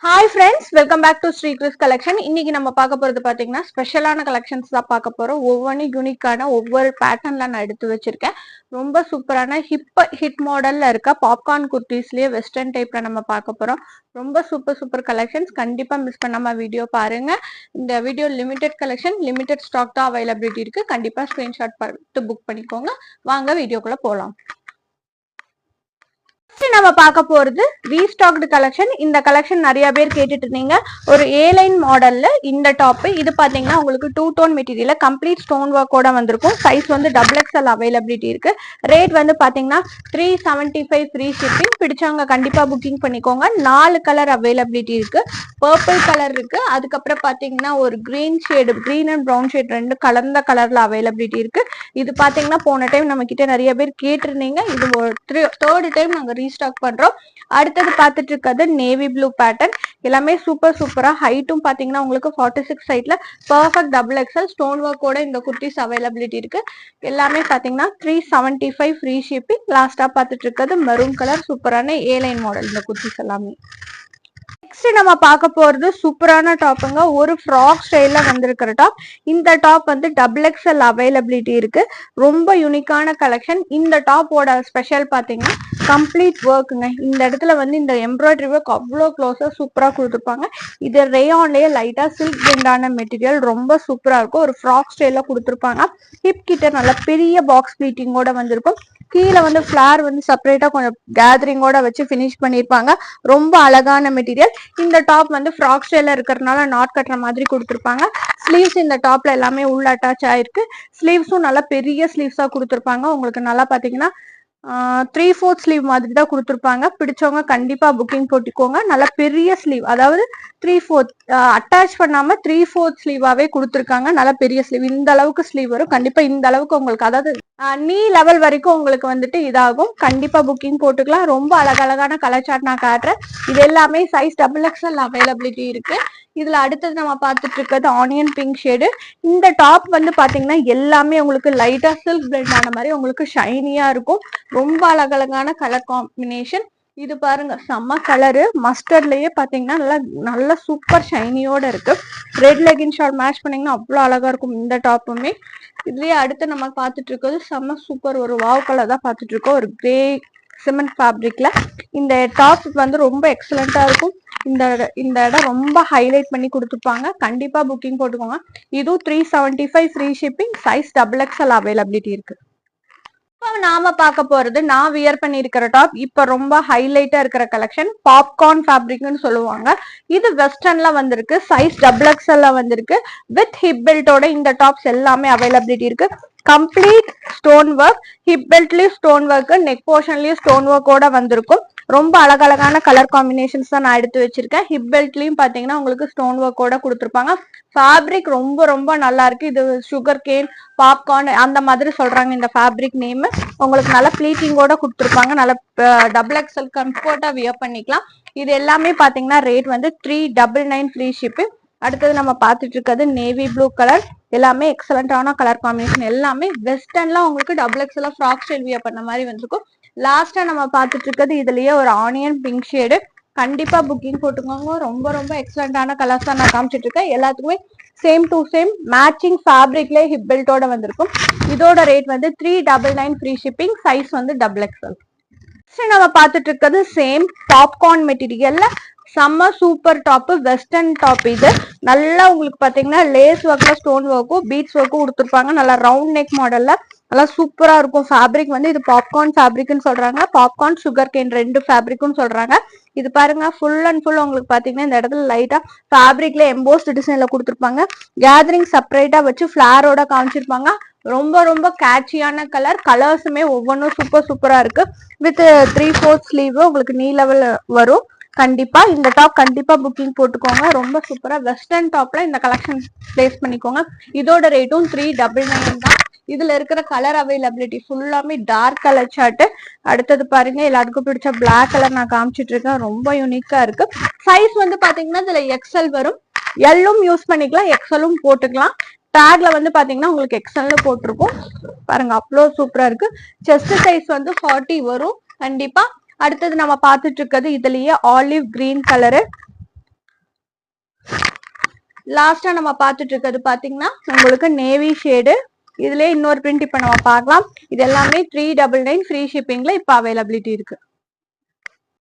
Hi friends, welcome back to Sri Chris collection. இன்னைக்கு நம்ம பார்க்க போறது பாத்தீங்கன்னா ஸ்பெஷலான கலெக்ஷன்ஸ் தான் பார்க்க போறோம். ஒவ்வொரு யூனிக்கான ஒவ்வொரு பேட்டர்ன்ல நான் எடுத்து வச்சிருக்கேன். ரொம்ப சூப்பரான ஹிட் மாடல்ல இருக்க பாப்கார்ன் குர்த்திஸ்லயே வெஸ்டர்ன் டைப்ல நம்ம பார்க்க போறோம். ரொம்ப சூப்பர் கலெக்ஷன்ஸ். கண்டிப்பா மிஸ் பண்ணாம வீடியோ பாருங்க. இந்த video limited collection, limited stock தான் அவைலபிலிட்டி இருக்கு. கண்டிப்பா ஸ்கிரீன்ஷாட் பார்த்து புக் பண்ணிக்கோங்க. வாங்க வீடியோக்குள்ள போலாம். நம்ம பார்க்க போறது ரீஸ்டாக்டு கலெக்ஷன். இந்த கலெக்ஷன் நிறைய பேர் கேட்டுட்டு இருந்தீங்க. ஒரு ஏ லைன் மாடல்ல இந்த டாப் இது பாத்தீங்கன்னா உங்களுக்கு 2 டோன் மெட்டீரியல் கம்ப்ளீட் ஸ்டோன் ஒர்க்கோட வந்திருக்கும். சைஸ் வந்து XXL அவைலபிலிட்டி இருக்கு. ரேட் வந்து பாத்தீங்கன்னா 375 ஃப்ரீ ஷிப்பிங். பிடிச்சவங்க கண்டிப்பா புக்கிங் பண்ணிக்கோங்க. 4 கலர் அவைலபிலிட்டி இருக்கு. பர்பிள் கலர் இருக்கு, அதுக்கப்புறம் பாத்தீங்கன்னா ஒரு green shade, green and brown shade ரெண்டு கலர்ந்த கலர்ல அவைலபிலிட்டி இருக்கு. இது பாத்தீங்கன்னா போன டைம் நம்ம கிட்ட நிறைய பேர் கேட்டிருந்தீங்க. இது தேர்ட் டைம் நாங்க ரீஸ்டாக் பண்றோம். அடுத்தது பார்த்துட்டு இருக்கிறது நேவி ப்ளூ பேட்டர்ன். எல்லாமே சூப்பரா. ஹைட்டும் பாத்தீங்கன்னா உங்களுக்கு 46 ஹைட்ல பர்ஃபெக்ட் XXL ஸ்டோன் ஒர்க்கோட இந்த குர்த்திஸ் அவைலபிலிட்டி இருக்கு. எல்லாமே பாத்தீங்கன்னா 375 ஃப்ரீ ஷிப்பிங். லாஸ்டா பார்த்துட்டு இருக்கிறது மெரூன் கலர் சூப்பரான ஏ லைன் மாடல் இந்த குர்த்திஸ் எல்லாமே. நெக்ஸ்ட் நம்ம பார்க்க போறது சூப்பரான டாப்புங்க. ஒரு ஃப்ராக் ஸ்டைல்ல வந்திருக்கிற டாப். இந்த டாப் வந்து XXL அவைலபிலிட்டி இருக்கு. ரொம்ப யூனிக்கான கலெக்ஷன். இந்த டாப்போட ஸ்பெஷல் பாத்தீங்கன்னா கம்ப்ளீட் ஒர்க்குங்க. இந்த இடத்துல வந்து இந்த எம்ப்ராய்டரி ஒர்க் அவ்வளோ க்ளோஸா சூப்பரா கொடுத்துருப்பாங்க. இது ரேயான்லயே லைட்டா சில்க் பிரிண்டான மெட்டீரியல் ரொம்ப சூப்பரா இருக்கும். ஒரு ஃப்ராக் ஸ்டைல்ல கொடுத்துருப்பாங்க. ஹிப் கிட்ட நல்ல பெரிய பாக்ஸ் ப்ளீட்டிங்கோட வந்திருக்கும். கீழே வந்து ஃபிளார் வந்து செப்பரேட்டா கொஞ்சம் கேதரிங்கோட வச்சு ஃபினிஷ் பண்ணிருப்பாங்க. ரொம்ப அழகான மெட்டீரியல். இந்த டாப் வந்து ஃப்ராக் ஸ்டைல இருக்கிறதுனால நாட் கட்டுற மாதிரி கொடுத்துருப்பாங்க. ஸ்லீவ்ஸ் இந்த டாப்ல எல்லாமே உள்ள அட்டாச் ஆயிருக்கு. ஸ்லீவ்ஸும் நல்லா பெரிய ஸ்லீவ்ஸா கொடுத்துருப்பாங்க. உங்களுக்கு நல்லா பாத்தீங்கன்னா 3/4 ஸ்லீவ் மாதிரி தான் கொடுத்துருப்பாங்க. பிடிச்சவங்க கண்டிப்பா புக்கிங் போட்டுக்கோங்க. நல்லா பெரிய ஸ்லீவ், அதாவது 3/4 அட்டாச் பண்ணாம 3/4 ஸ்லீவாவே கொடுத்துருக்காங்க. நல்லா பெரிய ஸ்லீவ். இந்த அளவுக்கு ஸ்லீவ் வரும். கண்டிப்பா இந்த அளவுக்கு உங்களுக்கு, அதாவது நீ லெவல் வரைக்கும் உங்களுக்கு வந்துட்டு இதாகும். கண்டிப்பா புக்கிங் போட்டுக்கலாம். ரொம்ப அழகழகான கலர் சார்ட் நான் காட்டுறேன். இது எல்லாமே சைஸ் XXL அவைலபிலிட்டி இருக்கு. இதுல அடுத்தது நம்ம பார்த்துட்டு இருக்கிறது ஆனியன் பிங்க் ஷேடு. இந்த டாப் வந்து பாத்தீங்கன்னா எல்லாமே உங்களுக்கு லைட்டா சில்க் பிளெண்ட் ஆன மாதிரி உங்களுக்கு ஷைனியா இருக்கும். ரொம்ப அழகழகான கலர் காம்பினேஷன். இது பாருங்க, செம்ம கலரு. மஸ்டர்ட்லயே பாத்தீங்கன்னா நல்ல சூப்பர் ஷைனியோட இருக்கு. ரெட் லெகின் ஷார்ட் மேட்ச் பண்ணீங்கன்னா அவ்வளவு அழகா இருக்கும் இந்த டாப்புமே. இதுலயே அடுத்து நம்ம பார்த்துட்டு இருக்கிறது செம்ம சூப்பர் ஒரு வாவ் கலர் தான் பார்த்துட்டு இருக்கோம். ஒரு கிரே சிமெண்ட் ஃபேப்ரிக்ல இந்த டாப் வந்து ரொம்ப எக்ஸலண்டா இருக்கும். இந்த இடம் ரொம்ப ஹைலைட் பண்ணி கொடுத்துருப்பாங்க. கண்டிப்பா புக்கிங் போட்டுக்கோங்க. இதுவும் 375 free shipping. Size XXL availability இருக்கு. இப்போ நாம பார்க்க போறது, நான் வியர் பண்ணிருக்கிற டாப் இப்ப ரொம்ப ஹைலைட்டா இருக்கிற கலெக்ஷன். பாப்கார்ன் ஃபேப்ரிக்னு சொல்லுவாங்க. இது வெஸ்டர்ன்ல வந்திருக்கு. சைஸ் XXL வந்திருக்கு. வித் ஹிப் பெல்ட்டோட இந்த டாப்ஸ் எல்லாமே அவைலபிலிட்டி இருக்கு. கம்ப்ளீட் ஸ்டோன் ஒர்க், ஹிப் பெல்ட்லயும் ஸ்டோன் ஒர்க், நெக் போர்ஷன்லயும் ஸ்டோன் ஒர்க்கோட வந்திருக்கும். ரொம்ப அழகழகான கலர் காம்பினேஷன்ஸ் தான் நான் எடுத்து வச்சிருக்கேன். ஹிப் பெல்ட்லயும் பாத்தீங்கன்னா உங்களுக்கு ஸ்டோன் ஒர்க்கோட கொடுத்துருப்பாங்க. ஃபேப்ரிக் ரொம்ப நல்லா இருக்கு. இது சுகர் கேன், பாப்கார்ன் அந்த மாதிரி சொல்றாங்க இந்த ஃபேப்ரிக் நேம். உங்களுக்கு நல்ல ப்ளீட்டிங்கோட கொடுத்துருப்பாங்க. நல்ல XXL கம்ஃபர்ட்டா வியர் பண்ணிக்கலாம். இது எல்லாமே பாத்தீங்கன்னா ரேட் வந்து 399 ஃப்ரீ ஷிப்பிங். அடுத்தது நம்ம பார்த்துட்டு இருக்கிறது நேவி ப்ளூ கலர். எல்லாமே எக்ஸலண்டான கலர் காம்பினேஷன். எல்லாமே வெஸ்டர்ன்ல உங்களுக்கு XXL ஃப்ராக் ஸ்டைல் வியர் பண்ண மாதிரி வந்திருக்கும். லாஸ்டா நம்ம பார்த்துட்டு இருக்கிறது இதுலயே ஒரு ஆனியன் பிங்க் ஷேடு. கண்டிப்பா புக்கிங் போட்டுக்கோங்க. ரொம்ப எக்ஸலண்டான கலர்ஸ் தான் நான் காமிச்சிட்டு இருக்கேன். எல்லாத்துக்குமே சேம் டு சேம் மேட்சிங் ஃபேப்ரிக்ல ஹிப் பெல்ட்டோட வந்திருக்கும். இதோட ரேட் வந்து 399 ஃப்ரீ ஷிப்பிங். சைஸ் வந்து XXL. நம்ம பார்த்துட்டு இருக்கிறது சேம் பாப்கார்ன் மெட்டீரியல்ல செம்ம சூப்பர் டாப், வெஸ்டர்ன் டாப். இது நல்லா உங்களுக்கு பாத்தீங்கன்னா லேஸ் ஒர்க்ல ஸ்டோன் ஒர்க்கும் பீட்ஸ் ஒர்க்கும் கொடுத்துருப்பாங்க. நல்லா ரவுண்ட் நெக் மாடல்ல நல்லா சூப்பரா இருக்கும். ஃபேப்ரிக் வந்து இது பாப்கார்ன் ஃபேப்ரிக்னு சொல்றாங்க. பாப்கார்ன் சுகர் கேன் ரெண்டு ஃபேப்ரிக்னு சொல்றாங்க. இது பாருங்க, ஃபுல் அண்ட் ஃபுல் உங்களுக்கு பாத்தீங்கன்னா இந்த இடத்துல லைட்டா ஃபேப்ரிக்ல எம்போஸ்ட் டிசைன்ல கொடுத்துருப்பாங்க. கேதரிங் செப்பரேட்டா வச்சு ஃபிளாரோட காமிச்சிருப்பாங்க. ரொம்ப கேட்சியான கலர்ஸுமே ஒவ்வொன்றும் சூப்பரா இருக்கு. வித் 3/4 ஸ்லீவ் உங்களுக்கு நீ லெவல் வரும். கண்டிப்பா இந்த டாப் கண்டிப்பா புக்கிங் போட்டுக்கோங்க. ரொம்ப சூப்பரா வெஸ்டர்ன் டாப்ல இந்த கலெக்ஷன் பிளேஸ் பண்ணிக்கோங்க. இதோட ரேட்டும் 399 தான். இதுல இருக்கிற கலர் அவைலபிலிட்டி ஃபுல்லாமே டார்க் கலர் சார்ட். அடுத்தது பாருங்க, எல்லாருக்கும் பிடிச்ச பிளாக் கலர் நான் காமிச்சிட்டு இருக்கேன். ரொம்ப யூனிக்கா இருக்கு. சைஸ் வந்து பாத்தீங்கன்னா இதுல XL வரும். எல்லும் யூஸ் பண்ணிக்கலாம், XLும் போட்டுக்கலாம். டேக்ல வந்து பாத்தீங்கன்னா உங்களுக்கு XL போட்டிருக்கும். பாருங்க, அவ்வளோ சூப்பரா இருக்கு. செஸ்ட் சைஸ் வந்து 40 வரும் கண்டிப்பா. அடுத்தது நம்ம பார்த்துட்டு இருக்கிறது இதுலயே ஆலிவ் கிரீன் கலரு. லாஸ்டா நம்ம பார்த்துட்டு இருக்கிறது பாத்தீங்கன்னா உங்களுக்கு நேவி ஷேடு. இதுலயே இன்னொரு பிரிண்ட் இப்ப நம்ம பார்க்கலாம். இது எல்லாமே 399 ஃப்ரீ ஷிப்பிங்ல இப்ப அவைலபிலிட்டி இருக்கு.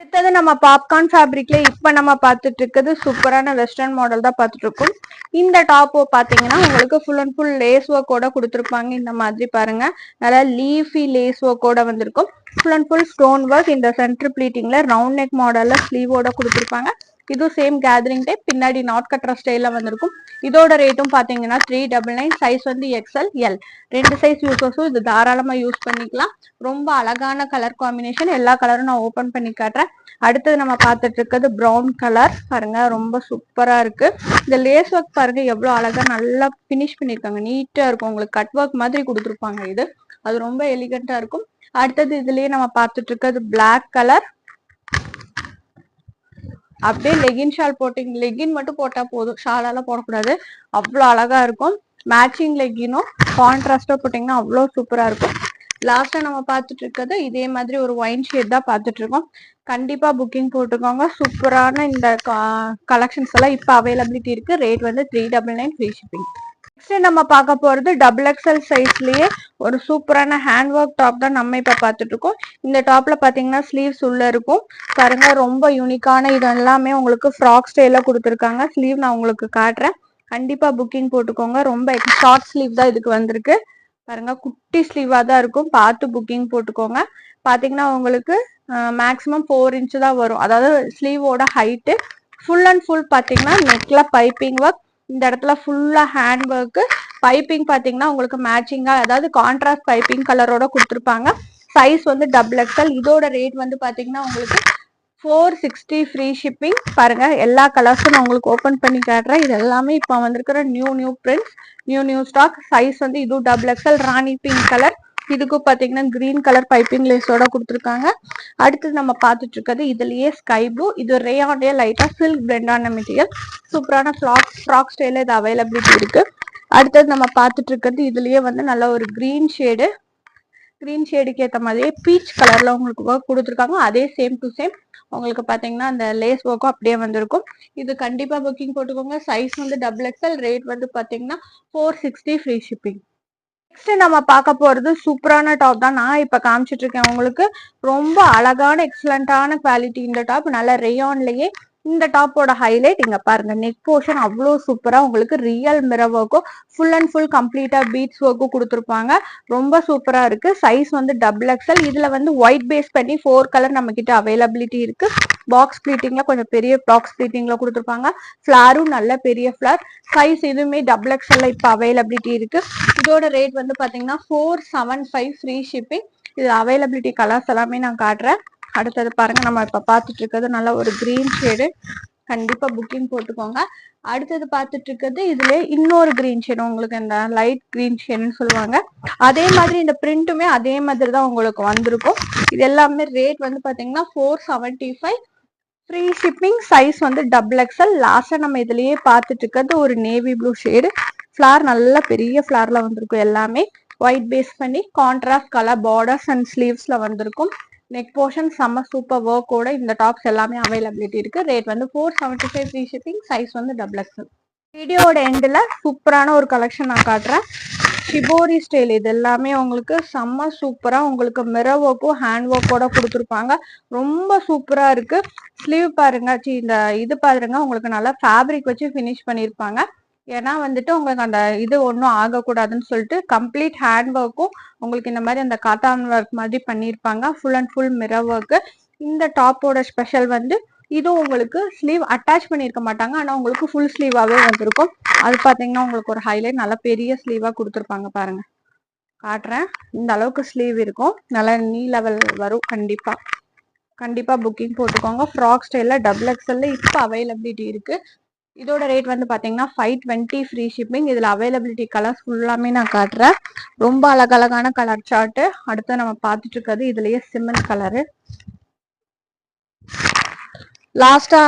அடுத்தது நம்ம பாப்கார்ன் ஃபேப்ரிக்ல இப்ப நம்ம பார்த்துட்டு இருக்கிறது சூப்பரான வெஸ்டர்ன் மாடல் தான் பார்த்துட்டு இருக்கோம். இந்த டாப் பாத்தீங்கன்னா உங்களுக்கு ஃபுல் அண்ட் ஃபுல் லேஸ் ஒர்க்கோட கொடுத்துருப்பாங்க. இந்த மாதிரி பாருங்க, நல்லா லீஃபி லேஸ் ஒர்க்கோட வந்திருக்கும். Full and full stone work. இந்த சென்டர் ப்ளீட்டிங்ல ரவுண்ட் நெக் மாடல்ல ஸ்லீவோட கொடுத்துருப்பாங்க. இது சேம் கேதரிங் டைப், பின்னாடி நாட் கட்டுற ஸ்டைல வந்திருக்கும். இதோட ரேட்டும் பாத்தீங்கன்னா 399. சைஸ் வந்து XL L ரெண்டு சைஸ் யூசஸும் இது தாராளமா யூஸ் பண்ணிக்கலாம். ரொம்ப அழகான கலர் காம்பினேஷன். எல்லா கலரும் நான் ஓபன் பண்ணி காட்டுறேன். அடுத்தது நம்ம பார்த்துட்டு இருக்கிறது ப்ரௌன் கலர் பாருங்க, ரொம்ப சூப்பரா இருக்கு. இந்த லேஸ் ஒர்க் பாருங்க எவ்வளவு அழகா நல்லா பினிஷ் பண்ணிருக்காங்க. நீட்டா இருக்கும், உங்களுக்கு கட் ஒர்க் மாதிரி கொடுத்துருப்பாங்க. இது அது ரொம்ப எலிகண்டா இருக்கும். அடுத்தது இதுலயே நம்ம பார்த்துட்டு இருக்கிறது பிளாக் கலர். அப்படியே லெகின் ஷால் போட்டீங்க, லெகின் மட்டும் போட்டா போதும், ஷாலாலாம் போடக்கூடாது. அவ்வளோ அழகா இருக்கும். மேட்சிங் லெகினும் கான்ட்ராஸ்டா போட்டீங்கன்னா அவ்வளோ சூப்பரா இருக்கும். லாஸ்டா நம்ம பார்த்துட்டு இருக்கிறது இதே மாதிரி ஒரு ஒயின் ஷேட் தான் பார்த்துட்டு இருக்கோம். கண்டிப்பா புக்கிங் போட்டுக்கோங்க. சூப்பரான இந்த கலெக்ஷன்ஸ் எல்லாம் இப்ப அவைலபிலிட்டி இருக்கு. ரேட் வந்து 399 ஃப்ரீ ஷிப்பிங். நெக்ஸ்ட் நம்ம பார்க்க போறது XXL சைஸ்லயே ஒரு சூப்பரான ஹேண்ட் ஒர்க் டாப் தான் நம்ம இப்ப பார்த்துட்டு இருக்கோம். இந்த டாப்ல பாத்தீங்கன்னா ஸ்லீவ்ஸ் உள்ள இருக்கும் பாருங்க, ரொம்ப யூனிக்கான. இது எல்லாமே உங்களுக்கு ஃப்ராக் ஸ்டைல கொடுத்துருக்காங்க. ஸ்லீவ் நான் உங்களுக்கு காட்டுறேன். கண்டிப்பா புக்கிங் போட்டுக்கோங்க. ரொம்ப ஷார்ட் ஸ்லீவ் தான் இதுக்கு வந்திருக்கு பாருங்க, குட்டி ஸ்லீவா தான் இருக்கும். பார்த்து புக்கிங் போட்டுக்கோங்க. பாத்தீங்கன்னா உங்களுக்கு மேக்ஸிமம் 4 இன்ச் தான் வரும், அதாவது ஸ்லீவோட ஹைட்டு. ஃபுல் அண்ட் ஃபுல் பாத்தீங்கன்னா நெக்ல பைப்பிங் ஒர்க். இந்த இடத்துல ஃபுல்லா ஹேண்ட் ஒர்க். பைப்பிங் பாத்தீங்கன்னா உங்களுக்கு மேட்சிங்கா, அதாவது கான்ட்ராஸ்ட் பைப்பிங் கலரோட கொடுத்துருப்பாங்க. சைஸ் வந்து XXL. இதோட ரேட் வந்து பாத்தீங்கன்னா உங்களுக்கு 460 ஃப்ரீ ஷிப்பிங். பாருங்க எல்லா கலர்ஸும் நான் உங்களுக்கு ஓபன் பண்ணி காட்டுறேன். இது எல்லாமே இப்போ வந்திருக்கிற new prints, new stock. Size வந்து இது XXL ராணி பிங்க் கலர். இதுக்கு பாத்தீங்கன்னா கிரீன் கலர் பைப்பிங் லேஸோட கொடுத்துருக்காங்க. அடுத்தது நம்ம பார்த்துட்டு இருக்கிறது இதுலயே ஸ்கை ப்ளூ. இது ரேயான்லயே லைட்டா சில்க் பிளெண்டான மெட்டீரியல். சூப்பரான ஃப்ராக் ஸ்டைல இது அவைலபிலிட்டி இருக்கு. அடுத்தது நம்ம பார்த்துட்டு இருக்கிறது இதுலயே வந்து நல்ல ஒரு கிரீன் ஷேடு. கிரீன் ஷேடுக்கு ஏற்ற மாதிரியே பீச் கலர்ல உங்களுக்கு ஒர்க் கொடுத்துருக்காங்க. அதே சேம் டு சேம் உங்களுக்கு பாத்தீங்கன்னா அந்த லேஸ் ஒர்க்கும் அப்படியே வந்திருக்கும். இது கண்டிப்பா புக்கிங் போட்டுக்கோங்க. சைஸ் வந்து XXL. ரேட் வந்து பாத்தீங்கன்னா 460 ஃப்ரீ ஷிப்பிங். நெக்ஸ்ட் நம்ம பார்க்க போறது சூப்பரான டாப் தான் நான் இப்ப காமிச்சிட்டு இருக்கேன் உங்களுக்கு. ரொம்ப அழகான எக்ஸலண்டான குவாலிட்டி இந்த டாப். நல்ல ரேயான்லயே இந்த டாப்போட ஹைலைட் இங்க பாருங்க, நெக் போர்ஷன் அவ்வளோ சூப்பரா உங்களுக்கு ரியல் மிரர் ஒர்க்கும் ஃபுல் அண்ட் ஃபுல் கம்ப்ளீட்டா பீட்ஸ் ஒர்க்கும் கொடுத்துருப்பாங்க. ரொம்ப சூப்பரா இருக்கு. சைஸ் வந்து XXL. இதுல வந்து ஒயிட் பேஸ் பண்ணி 4 கலர் நம்ம கிட்ட அவைலபிலிட்டி இருக்கு. பாக்ஸ் ஸ்பிளிட்டிங்ல கொஞ்சம் பெரிய பாக்ஸ் ஸ்பிளிட்டிங்ல கொடுத்துருப்பாங்க. ஃபிளாரும் நல்ல பெரிய ஃபிளார். சைஸ் இதுவுமே XXL இப்ப அவைலபிலிட்டி இருக்கு. இதோட ரேட் வந்து பாத்தீங்கன்னா 475 ஃப்ரீ ஷிப்பிங். இது அவைலபிலிட்டி கலர்ஸ் எல்லாமே நான் காட்டுறேன். அடுத்தது பாருங்க, நம்ம இப்ப பார்த்துட்டு இருக்கிறது நல்ல ஒரு கிரீன் ஷேடு. கண்டிப்பா புக்கிங் போட்டுக்கோங்க. அடுத்தது பார்த்துட்டு இருக்கிறது இதுல இன்னொரு கிரீன் ஷேடு, உங்களுக்கு இந்த லைட் கிரீன் ஷேடுன்னு சொல்லுவாங்க. அதே மாதிரி இந்த பிரிண்ட்டுமே அதே மாதிரி தான் உங்களுக்கு வந்திருக்கும். இது எல்லாமே ரேட் வந்து பாத்தீங்கன்னா 475 ஃப்ரீ ஷிப்பிங். சைஸ் வந்து XXL. லாஸ்டா நம்ம இதுலயே பார்த்துட்டு இருக்கிறது ஒரு நேவி ப்ளூ ஷேடு. ஃபிளார் நல்ல பெரிய ஃபிளார்ல வந்திருக்கும். எல்லாமே ஒயிட் பேஸ் பண்ணி கான்ட்ராஸ்ட் கலர் பார்டர்ஸ் அண்ட் ஸ்லீவ்ஸ்ல வந்திருக்கும். நெக் போர்ஷன் செம்ம சூப்பர் ஒர்க்கோட இந்த டாப்ஸ் எல்லாமே அவைலபிலிட்டி இருக்கு. ரேட் வந்து 475 ஃப்ரீ ஷிப்பிங். சைஸ் வந்து XXL. வீடியோட எண்டில் சூப்பரான ஒரு கலெக்ஷன் நான் காட்டுறேன். Shibori style. இது எல்லாமே உங்களுக்கு செம்ம சூப்பரா உங்களுக்கு மிரர் ஒர்க்கும் ஹேண்ட் ஒர்க்கோட கொடுத்துருப்பாங்க. ரொம்ப சூப்பரா இருக்கு. ஸ்லீவ் பாருங்க, இந்த இது பாருங்க, உங்களுக்கு நல்லா ஃபேப்ரிக் வச்சு ஃபினிஷ் பண்ணிருப்பாங்க. ஏன்னா வந்துட்டு உங்களுக்கு அந்த இது ஒன்றும் ஆகக்கூடாதுன்னு சொல்லிட்டு கம்ப்ளீட் ஹேண்ட் ஒர்க்கும் உங்களுக்கு இந்த மாதிரி அந்த காட்டன் ஒர்க் மாதிரி பண்ணியிருப்பாங்க. Full and full mirror work. இந்த டாப்போட ஸ்பெஷல் வந்து இது உங்களுக்கு ஸ்லீவ் அட்டாச் பண்ணியிருக்க மாட்டாங்க, ஆனா உங்களுக்கு ஃபுல் ஸ்லீவாவே வந்திருக்கும். அது பாத்தீங்கன்னா உங்களுக்கு ஒரு ஹைலைட், நல்ல பெரிய ஸ்லீவா கொடுத்துருப்பாங்க. பாருங்க காட்டுறேன். இந்த அளவுக்கு ஸ்லீவ் இருக்கும், நல்ல நீ லெவல் வரும். கண்டிப்பா புக்கிங் போட்டுக்கோங்க. ஃப்ராக் ஸ்டைல்ல XXL இப்போ அவைலபிலிட்டி இருக்கு. இதோட ரேட் வந்து பாத்தீங்கன்னா 520 ஃப்ரீ ஷிப்பிங். இதுல அவைலபிலிட்டி கலர்ஸ் ஃபுல்லாமே நான் காட்டுறேன். ரொம்ப அழகழகான கலர் சார்ட். அடுத்து நம்ம பார்த்துட்டு இருக்கிறது இதுலயே சிமெண்ட் கலரு. லாஸ்டா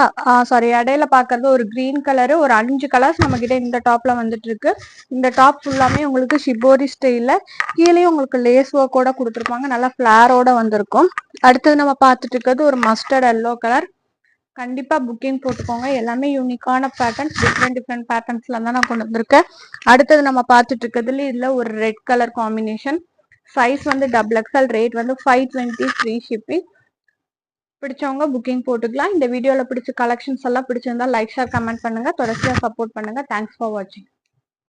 இடையில பாக்குறது ஒரு கிரீன் கலரு. ஒரு 5 கலர்ஸ் நம்ம கிட்ட இந்த டாப்ல வந்துட்டு இருக்கு. இந்த டாப் ஃபுல்லாமே உங்களுக்கு ஷிபோரி ஸ்டைல்ல கீழே உங்களுக்கு லேஸ் ஒர்க்கோட கொடுத்துருப்பாங்க. நல்லா ஃபிளாரோட வந்திருக்கும். அடுத்தது நம்ம பார்த்துட்டு இருக்கிறது ஒரு மஸ்டர்ட் எல்லோ கலர். கண்டிப்பா புக்கிங் போட்டுக்கோங்க. எல்லாமே யூனிக்கான பேட்டர்ன்ஸ், டிஃப்ரெண்ட் பேட்டர்ன்ஸ்ல தான் நான் கொண்டு வந்திருக்கேன். அடுத்தது நம்ம பார்த்துட்டு இருக்கிறதுல இதுல ஒரு ரெட் கலர் காம்பினேஷன். சைஸ் வந்து XXL, ரேட் வந்து 520, ஃப்ரீ ஷிப்பிங். பிடிச்சவங்க புக்கிங் போட்டுக்கலாம். இந்த வீடியோல பிடிச்ச கலெக்ஷன்ஸ் எல்லாம் பிடிச்சிருந்தா லைக், ஷேர், கமெண்ட் பண்ணுங்க. தொடர்ச்சியா சப்போர்ட் பண்ணுங்க. தேங்க்ஸ் ஃபார் வாட்சிங்.